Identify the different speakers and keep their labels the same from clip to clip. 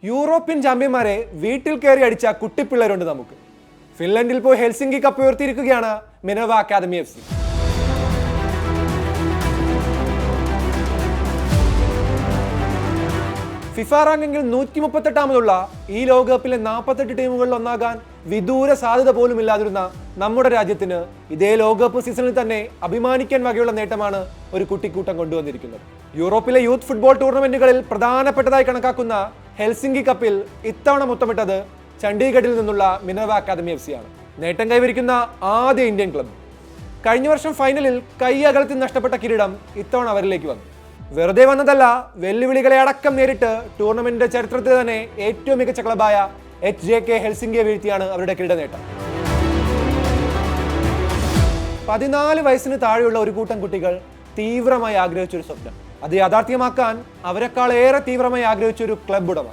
Speaker 1: European ചാമ്പ്യന്മാരെ വീട്ടിൽ കയറി അടിച്ച കുട്ടിപ്പിള്ളേരുണ്ട് നമുക്ക്. ഫിൻലൻഡിൽ പോയി ഹെൽസിങ്കി കപ്പ് ഉയർത്തിയിരിക്കുകയാണ് മിനർവ അക്കാദമി FC. ഫിഫ റാങ്കിങ്ങിൽ 138ാമതുള്ള ഈ ലോകകപ്പിലെ 48 ടീമുകളിൽ ഒന്നാകാൻ വിദൂര സാധ്യത പോലും ഇല്ലാതിരുന്ന നമ്മുടെ രാജ്യത്തിന് ഇതേ ലോകകപ്പ് സീസണിൽ തന്നെ അഭിമാനിക്കാൻ വകയുള്ള നേട്ടമാണ് ഒരു കുട്ടിക്കൂട്ടം കൊണ്ടുവന്നിരിക്കുന്നത്. യൂറോപ്പിലെ യൂത്ത് ഫുട്ബോൾ ടൂർണമെന്റുകളിൽ പ്രധാനപ്പെട്ടതായി കണക്കാക്കുന്ന ഹെൽസിങ്കി കപ്പിൽ ഇത്തവണ മുത്തമിട്ടത് ചണ്ഡീഗഡിൽ നിന്നുള്ള മിനർവ അക്കാദമി FC ആണ്. നേട്ടം കൈവരിക്കുന്ന ആദ്യ ഇന്ത്യൻ ക്ലബ്ബ്. കഴിഞ്ഞ വർഷം ഫൈനലിൽ കൈയകലത്തിൽ നഷ്ടപ്പെട്ട കിരീടം ഇത്തവണ അവരിലേക്ക് വന്നു. വെറുതെ വന്നതല്ല, വെല്ലുവിളികളെ അടക്കം നേരിട്ട് ടൂർണമെന്റിന്റെ ചരിത്രത്തിൽ തന്നെ ഏറ്റവും മികച്ച ക്ലബായ HJK ഹെൽസിങ്കിയെ വീഴ്ത്തിയാണ് അവരുടെ കിരീട നേട്ടം. 14 വയസ്സിന് താഴെയുള്ള ഒരു കൂട്ടം കുട്ടികൾ തീവ്രമായി ആഗ്രഹിച്ചൊരു സ്വപ്നം, അത് യാഥാർത്ഥ്യമാക്കാൻ അവരെക്കാൾ ഏറെ തീവ്രമായി ആഗ്രഹിച്ച ഒരു ക്ലബ് ഉടമ.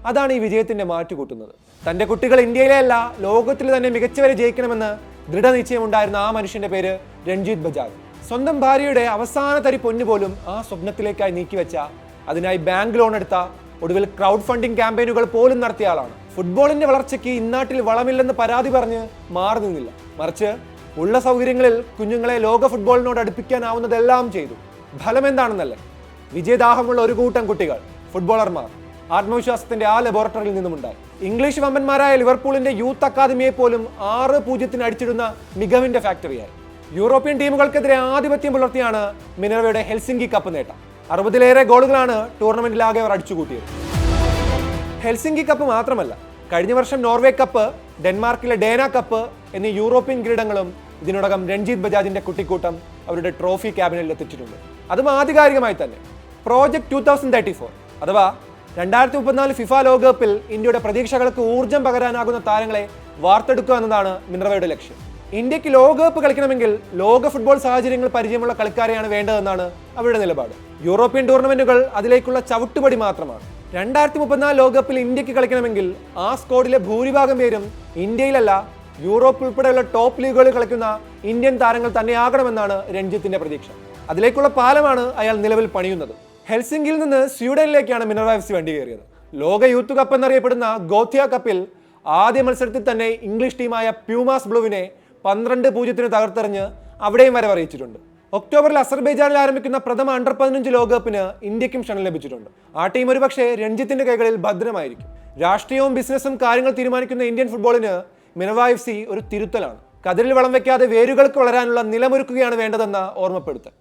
Speaker 1: അതാണ് ഈ വിജയത്തിന്റെ മാറ്റുകൂട്ടുന്നത്. തന്റെ കുട്ടികൾ ഇന്ത്യയിലെ അല്ല ലോകത്തിൽ തന്നെ മികച്ചവരെ ജയിക്കണമെന്ന് ദൃഢനിശ്ചയമുണ്ടായിരുന്ന ആ മനുഷ്യന്റെ പേര് രഞ്ജിത്ത് ബജാജ്. സ്വന്തം ഭാര്യയുടെ അവസാന തരി പൊന്നു പോലും ആ സ്വപ്നത്തിലേക്കായി നീക്കിവെച്ച, അതിനായി ബാങ്ക് ലോൺ എടുത്ത, ഒടുവിൽ ക്രൗഡ് ഫണ്ടിംഗ് ക്യാമ്പയിനുകൾ പോലും നടത്തിയ ആളാണ്. ഫുട്ബോളിന്റെ വളർച്ചയ്ക്ക് ഇന്നാട്ടിൽ വളമില്ലെന്ന് പരാതി പറഞ്ഞ് മാറി നിന്നില്ല, മറിച്ച് ഉള്ള സൗകര്യങ്ങളിൽ കുഞ്ഞുങ്ങളെ ലോക ഫുട്ബോളിനോട് അടുപ്പിക്കാനാവുന്നതെല്ലാം ചെയ്തു. ഫലം എന്താണെന്നല്ലേ? വിജയദാഹമുള്ള ഒരു കൂട്ടം കുട്ടികൾ, ഫുട്ബോളർമാർ, ആത്മവിശ്വാസത്തിന്റെ ആ ലബോറട്ടറിയിൽ നിന്നുമുണ്ടായി. ഇംഗ്ലീഷ് വമ്പന്മാരായ ലിവർപൂളിന്റെ യൂത്ത് അക്കാദമിയെ പോലും 6-0 അടിച്ചിടുന്ന മികവിന്റെ ഫാക്ടറിയായി. യൂറോപ്യൻ ടീമുകൾക്കെതിരെ ആധിപത്യം പുലർത്തിയാണ് മിനർവയുടെ ഹെൽസിങ്കി കപ്പ് നേട്ടം. 60-ലേറെ ഗോളുകളാണ് ടൂർണമെന്റിലാകെ അവർ അടിച്ചുകൂട്ടിയത്. ഹെൽസിങ്കി കപ്പ് മാത്രമല്ല, കഴിഞ്ഞ വർഷം നോർവേ കപ്പ്, ഡെൻമാർക്കിലെ ഡേന കപ്പ് എന്നീ യൂറോപ്യൻ കിരീടങ്ങളും ഇതിനോടകം രഞ്ജിത്ത് ബജാജിന്റെ കുട്ടിക്കൂട്ടം അവരുടെ ട്രോഫി ക്യാബിനിൽ എത്തിച്ചിട്ടുണ്ട്. അതും ആധികാരികമായി തന്നെ. പ്രോജക്ട് 2034 അഥവാ 2034 ഫിഫ ലോകകപ്പിൽ ഇന്ത്യയുടെ പ്രതീക്ഷകൾക്ക് ഊർജ്ജം പകരാനാകുന്ന താരങ്ങളെ വാർത്തെടുക്കുക എന്നതാണ് മിനർവയുടെ ലക്ഷ്യം. ഇന്ത്യക്ക് ലോകകപ്പ് കളിക്കണമെങ്കിൽ ലോക ഫുട്ബോൾ സാഹചര്യങ്ങൾ പരിചയമുള്ള കളിക്കാരെയാണ് വേണ്ടതെന്നാണ് അവരുടെ നിലപാട്. യൂറോപ്യൻ ടൂർണമെന്റുകൾ അതിലേക്കുള്ള ചവിട്ടുപടി മാത്രമാണ്. 2034 ലോകകപ്പിൽ ഇന്ത്യക്ക് കളിക്കണമെങ്കിൽ ആ സ്ക്വാഡിലെ ഭൂരിഭാഗം പേരും ഇന്ത്യയിലല്ല യൂറോപ്പ് ഉൾപ്പെടെയുള്ള ടോപ്പ് ലീഗുകളിൽ കളിക്കുന്ന ഇന്ത്യൻ താരങ്ങൾ തന്നെയാകണമെന്നാണ് രഞ്ജിത്തിന്റെ പ്രതീക്ഷ. അതിലേക്കുള്ള പാലമാണ് അയാൾ നിലവിൽ പണിയുന്നത്. ഹെൽസിങ്കിയിൽ നിന്ന് സ്വീഡനിലേക്കാണ് മിനർവ FC വണ്ടി കയറിയത്. ലോക യൂത്ത് കപ്പ് എന്നറിയപ്പെടുന്ന ഗോഥിയ കപ്പിൽ ആദ്യ മത്സരത്തിൽ തന്നെ ഇംഗ്ലീഷ് ടീമായ പ്യൂമാസ് ബ്ലൂവിനെ 12-0 തകർത്തെറിഞ്ഞ് അവിടെയും വരെ അറിയിച്ചിട്ടുണ്ട്. ഒക്ടോബറിൽ അസർബൈജാനിൽ ആരംഭിക്കുന്ന പ്രഥമ അണ്ടർ-15 ലോകകപ്പിന് ഇന്ത്യക്കും ക്ഷണം ലഭിച്ചിട്ടുണ്ട്. ആ ടീം ഒരുപക്ഷെ രഞ്ജിത്തിന്റെ കൈകളിൽ ഭദ്രമായിരിക്കും. രാഷ്ട്രീയവും ബിസിനസ്സും കാര്യങ്ങൾ തീരുമാനിക്കുന്ന ഇന്ത്യൻ ഫുട്ബോളിന് മിനർവ FC ഒരു തിരുത്തലാണ്. കതിരിൽ വളം വെക്കാതെ വേരുകൾക്ക് വളരാനുള്ള നിലമൊരുക്കുകയാണ് വേണ്ടതെന്ന ഓർമ്മപ്പെടുത്തൽ.